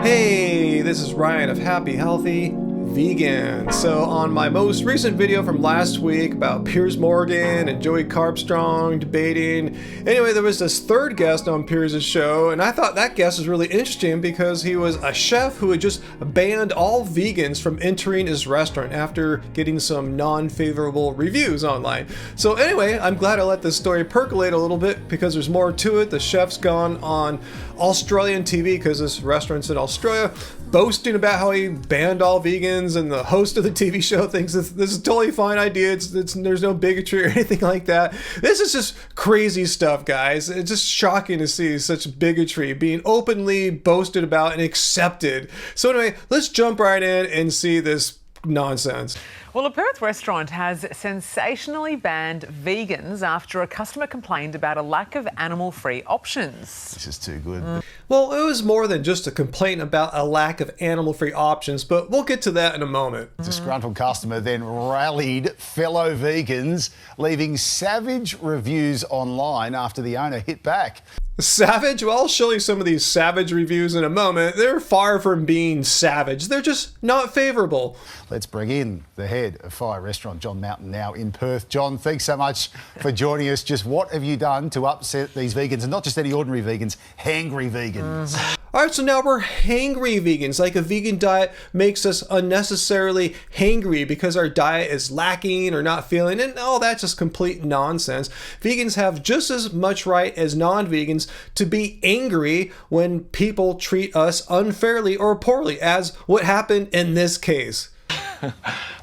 Hey, this is Ryan of Happy Healthy Vegan. So on my most recent video from last week about Piers Morgan and Joey Carbstrong debating, anyway, there was this third guest on Piers' show, and I thought that guest was really interesting because he was a chef who had just banned all vegans from entering his restaurant after getting some non-favorable reviews online. So anyway, I'm glad I let this story percolate a little bit because there's more to it. The chef's gone on Australian TV because this restaurant's in Australia, boasting about how he banned all vegans, and the host of the TV show thinks this is a totally fine idea. There's no bigotry or anything like that. This is just crazy stuff, guys. It's just shocking to see such bigotry being openly boasted about and accepted. So anyway, let's jump right in and see this nonsense. Well, a Perth restaurant has sensationally banned vegans after a customer complained about a lack of animal-free options. This is too good. Well, it was more than just a complaint about a lack of animal-free options, but we'll get to that in a moment. A disgruntled customer then rallied fellow vegans, leaving savage reviews online after the owner hit back. Savage? Well, I'll show you some of these savage reviews in a moment. They're far from being savage. They're just not favorable. Let's bring in the head of Fyre restaurant, John Mountain, now in Perth. John, thanks so much for joining us. Just what have you done to upset these vegans, and not just any ordinary vegans, hangry vegans? All right, so now we're hangry vegans. Like a vegan diet makes us unnecessarily hangry because our diet is lacking or not feeling, and all that's just complete nonsense. Vegans have just as much right as non-vegans to be angry when people treat us unfairly or poorly, as what happened in this case.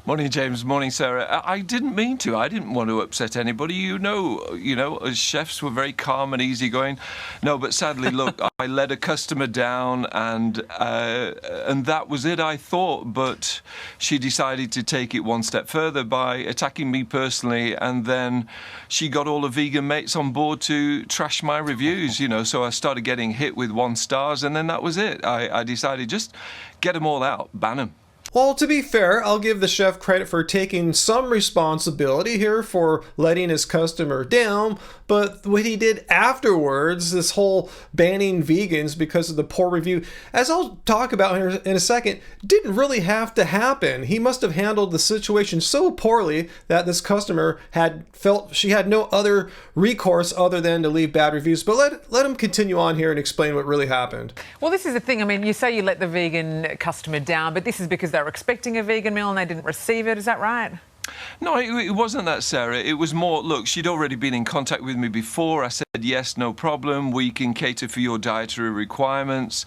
Morning, James. Morning, Sarah. I didn't mean to. I didn't want to upset anybody. You know, as chefs, we're very calm and easygoing. No, but sadly, look, I let a customer down, and that was it, I thought. But she decided to take it one step further by attacking me personally, and then she got all the vegan mates on board to trash my reviews. You know, so I started getting hit with 1 stars, and then that was it. I decided just get them all out, ban them. Well, to be fair, I'll give the chef credit for taking some responsibility here for letting his customer down, but what he did afterwards, this whole banning vegans because of the poor review, as I'll talk about here in a second, didn't really have to happen. He must have handled the situation so poorly that this customer had felt she had no other recourse other than to leave bad reviews. But let him continue on here and explain what really happened. Well, this is the thing. I mean, you say you let the vegan customer down, but this is because they were expecting a vegan meal and they didn't receive it. Is that right? No, it wasn't that, Sarah. It was more, look, she'd already been in contact with me before. I said, yes, no problem. We can cater for your dietary requirements.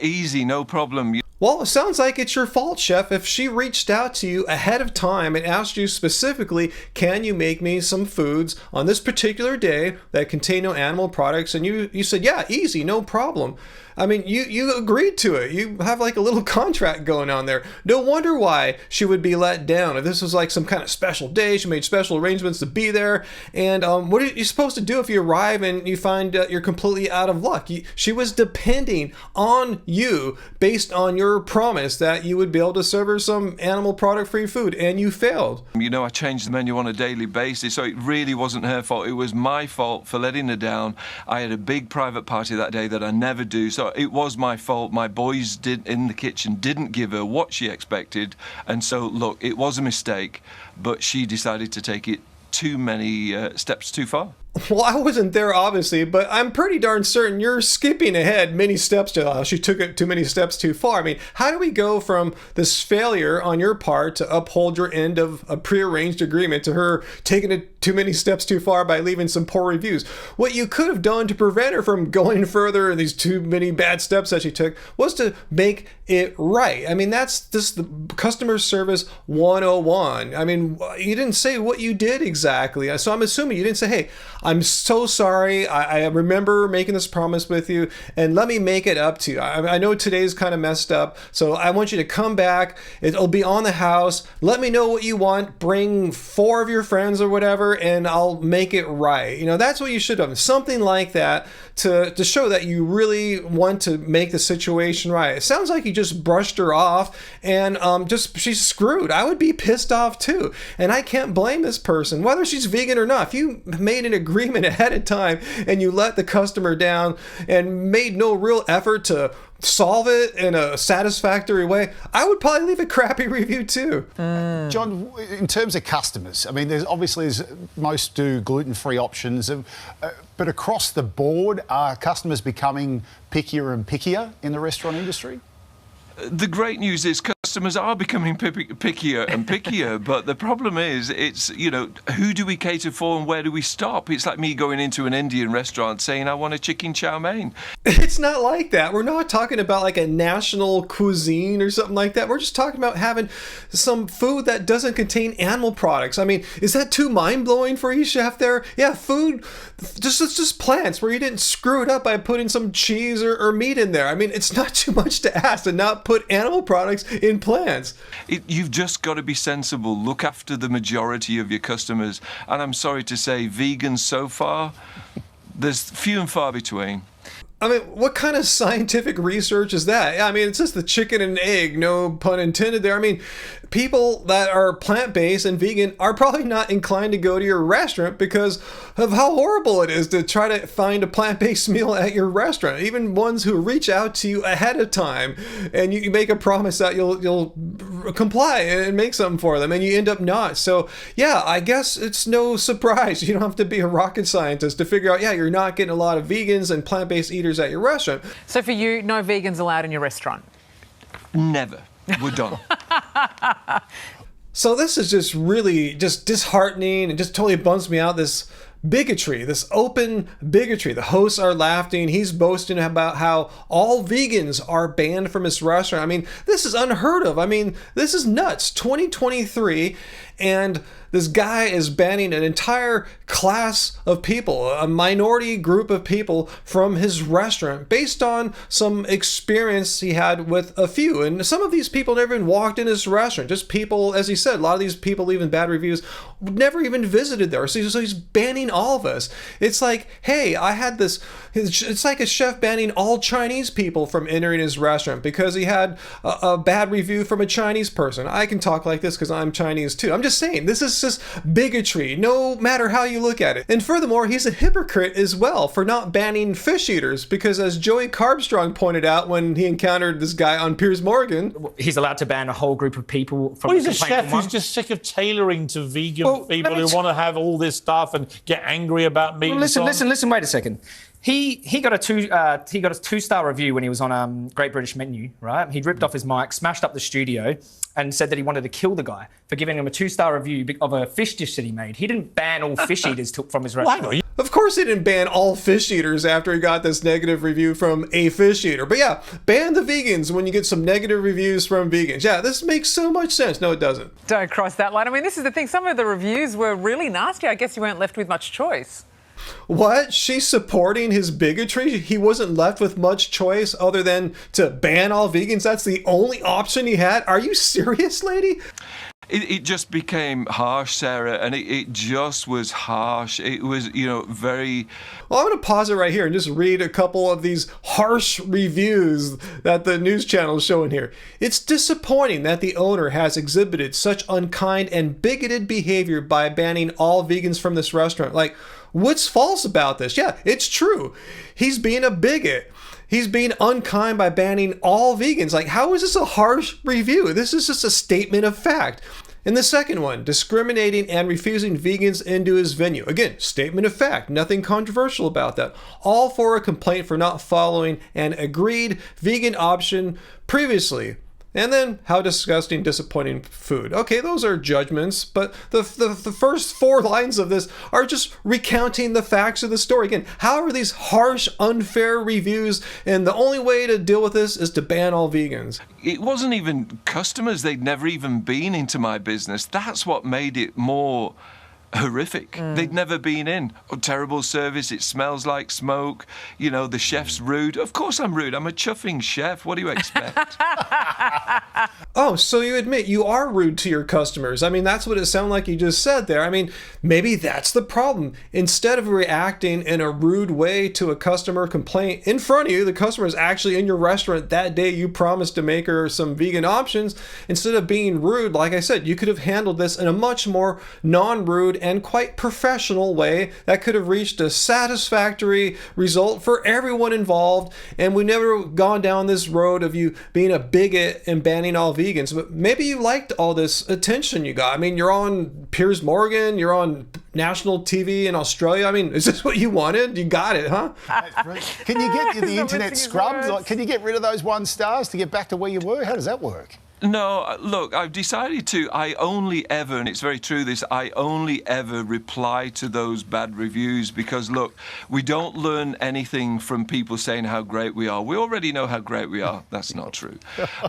Easy, no problem. Well, it sounds like it's your fault, chef. If she reached out to you ahead of time and asked you specifically, can you make me some foods on this particular day that contain no animal products, and you said, yeah, easy, no problem. I mean, you agreed to it. You have like a little contract going on there. No wonder why she would be let down. If this was like some kind of special day, she made special arrangements to be there. And what are you supposed to do if you arrive and you find you're completely out of luck? She was depending on you based on your promise that you would be able to serve her some animal product-free food, and you failed. You know, I changed the menu on a daily basis, so it really wasn't her fault. It was my fault for letting her down. I had a big private party that day that I never do, so it was my fault. My boys in the kitchen didn't give her what she expected, and so look, it was a mistake, but she decided to take it too many steps too far. Well, I wasn't there, obviously, but I'm pretty darn certain you're skipping ahead many steps to she took it too many steps too far. I mean, how do we go from this failure on your part to uphold your end of a prearranged agreement to her taking it too many steps too far by leaving some poor reviews? What you could have done to prevent her from going further in these too many bad steps that she took was to make it right. I mean, that's just the customer service 101. I mean, you didn't say what you did exactly. So I'm assuming you didn't say, hey, I'm so sorry. I remember making this promise with you, and let me make it up to you. I know today's kind of messed up, so I want you to come back. It'll be on the house. Let me know what you want. Bring 4 of your friends or whatever, and I'll make it right. You know, that's what you should have done. Something like that to show that you really want to make the situation right. It sounds like you just brushed her off and she's screwed. I would be pissed off too. And I can't blame this person, whether she's vegan or not. If you made an agreement ahead of time and you let the customer down and made no real effort to solve it in a satisfactory way, I would probably leave a crappy review too. John, in terms of customers, I mean, there's most do gluten-free options, but across the board, are customers becoming pickier and pickier in the restaurant industry? The great news is customers are becoming pickier and pickier, but the problem is, it's, who do we cater for and where do we stop? It's like me going into an Indian restaurant saying, I want a chicken chow mein. It's not like that. We're not talking about like a national cuisine or something like that. We're just talking about having some food that doesn't contain animal products. I mean, is that too mind-blowing for you, chef there? Yeah, food, just plants where you didn't screw it up by putting some cheese or meat in there. I mean, it's not too much to ask to not put animal products in plants. You've just got to be sensible. Look after the majority of your customers. And I'm sorry to say, vegans so far, there's few and far between. I mean, what kind of scientific research is that? I mean, it's just the chicken and egg, no pun intended there. I mean, people that are plant-based and vegan are probably not inclined to go to your restaurant because of how horrible it is to try to find a plant-based meal at your restaurant. Even ones who reach out to you ahead of time and you make a promise that you'll comply and make something for them and you end up not. So yeah, I guess it's no surprise. You don't have to be a rocket scientist to figure out, yeah, you're not getting a lot of vegans and plant-based eaters at your restaurant. So for you, no vegans allowed in your restaurant? Never. We're done. So this is just really just disheartening and just totally bums me out. This bigotry, this open bigotry. The hosts are laughing. He's boasting about how all vegans are banned from his restaurant. I mean, this is unheard of. I mean, this is nuts. 2023, and this guy is banning an entire class of people, a minority group of people from his restaurant based on some experience he had with a few. And some of these people never even walked in his restaurant. Just people, as he said, a lot of these people leaving bad reviews never even visited there. So he's banning all of us. It's like, hey, I had this, it's like a chef banning all Chinese people from entering his restaurant because he had a bad review from a Chinese person. I can talk like this because I'm Chinese too. I'm just saying, this is just bigotry, no matter how you look at it. And furthermore, he's a hypocrite as well for not banning fish eaters because, as Joey Carbstrong pointed out when he encountered this guy on Piers Morgan, he's allowed to ban a whole group of people from. Well, he's a chef who's just sick of tailoring to vegan people who want to have all this stuff and get angry about meat. Well, listen. Wait a second. He got a 2-star review when he was on Great British Menu, right? He'd ripped off his mic, smashed up the studio, and said that he wanted to kill the guy for giving him a 2-star review of a fish dish that he made. He didn't ban all fish eaters from his restaurant. Of course he didn't ban all fish eaters after he got this negative review from a fish eater. But yeah, ban the vegans when you get some negative reviews from vegans. Yeah, this makes so much sense. No, it doesn't. Don't cross that line. I mean, this is the thing. Some of the reviews were really nasty. I guess you weren't left with much choice. What? She's supporting his bigotry? He wasn't left with much choice other than to ban all vegans? That's the only option he had? Are you serious, lady? It just became harsh, Sarah, and it just was harsh. It was, very... Well, I'm going to pause it right here and just read a couple of these harsh reviews that the news channel is showing here. It's disappointing that the owner has exhibited such unkind and bigoted behavior by banning all vegans from this restaurant. Like, what's false about this? Yeah, it's true. He's being a bigot. He's being unkind by banning all vegans. Like, how is this a harsh review? This is just a statement of fact. And the second one, discriminating and refusing vegans into his venue. Again, statement of fact, nothing controversial about that. All for a complaint for not following an agreed vegan option previously. And then, how disgusting, disappointing food. Okay, those are judgments, but the first 4 lines of this are just recounting the facts of the story. Again, how are these harsh, unfair reviews? And the only way to deal with this is to ban all vegans. It wasn't even customers. They'd never even been into my business. That's what made it more horrific. They'd never been in. Oh, terrible service. It smells like smoke. The chef's rude. Of course I'm rude. I'm a chuffing chef. What do you expect? Oh, so you admit you are rude to your customers. I mean, that's what it sounded like you just said there. I mean, maybe that's the problem. Instead of reacting in a rude way to a customer complaint in front of you, the customer is actually in your restaurant that day. You promised to make her some vegan options. Instead of being rude, like I said, you could have handled this in a much more non-rude and quite professional way that could have reached a satisfactory result for everyone involved. And we never gone down this road of you being a bigot and banning all vegans. But maybe you liked all this attention you got. I mean, you're on Piers Morgan, you're on national TV in Australia. I mean, is this what you wanted? You got it, huh? Can you get the internet scrubbed? Like, can you get rid of those 1 stars to get back to where you were? How does that work? No, look, I've decided to, I only ever, and it's very true this, I only ever reply to those bad reviews because, look, we don't learn anything from people saying how great we are. We already know how great we are. That's not true.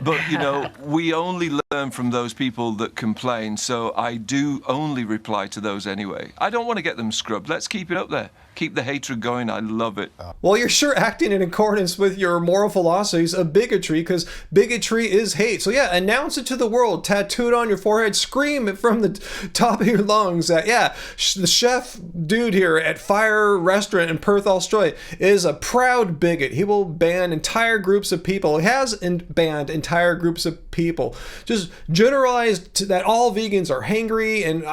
But, you know, we only learn from those people that complain, so I do only reply to those anyway. I don't want to get them scrubbed. Let's keep it up there. Keep the hatred going. I love it. Well, you're sure acting in accordance with your moral philosophies of bigotry, because bigotry is hate. So yeah, announce it to the world, tattoo it on your forehead, scream it from the top of your lungs that, yeah, the chef dude here at Fyre restaurant in Perth, Australia is a proud bigot. He will ban entire groups of people. He has banned entire groups of people. Just generalize that all vegans are hangry and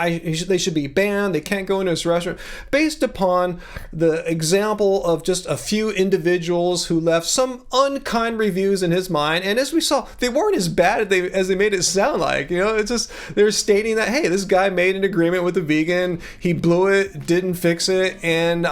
they should be banned. They can't go into this restaurant based upon the example of just a few individuals who left some unkind reviews in his mind. And as we saw, they weren't as bad as they made it sound like. You know, it's just they're stating that, hey, this guy made an agreement with a vegan, he blew it, didn't fix it, and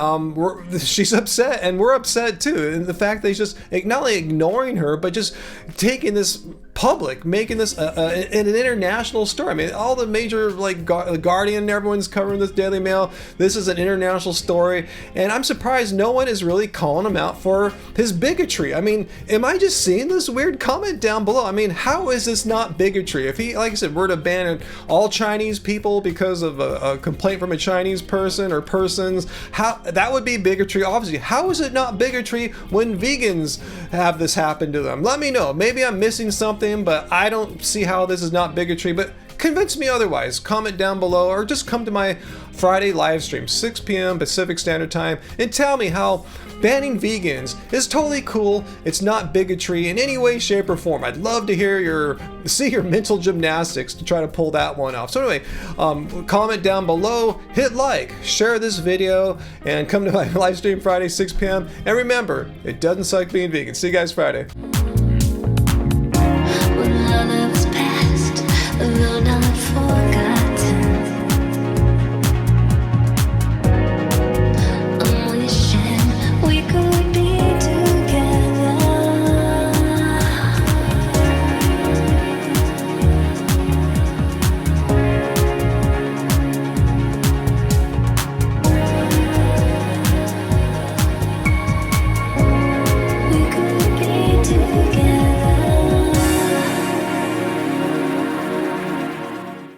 she's upset, and we're upset too. And the fact that he's just not only ignoring her, but just taking this public, making this an international story. I mean, all the major, like Guardian, everyone's covering this, Daily Mail. This is an international story, and I'm surprised no one is really calling him out for his bigotry. I mean, am I just seeing this weird comment down below? I mean, how is this not bigotry? If he, like I said, were to ban all Chinese people because of a complaint from a Chinese person or persons, how that would be bigotry, obviously. How is it not bigotry when vegans have this happen to them? Let me know. Maybe I'm missing something, but I don't see how this is not bigotry. But convince me otherwise. Comment down below or just come to my Friday live stream, 6 p.m. Pacific Standard Time, and tell me how banning vegans is totally cool. It's not bigotry in any way, shape, or form. I'd love to see your mental gymnastics to try to pull that one off. So anyway, comment down below, hit like, share this video, and come to my live stream Friday, 6 p.m. And remember, it doesn't suck being vegan. See you guys Friday.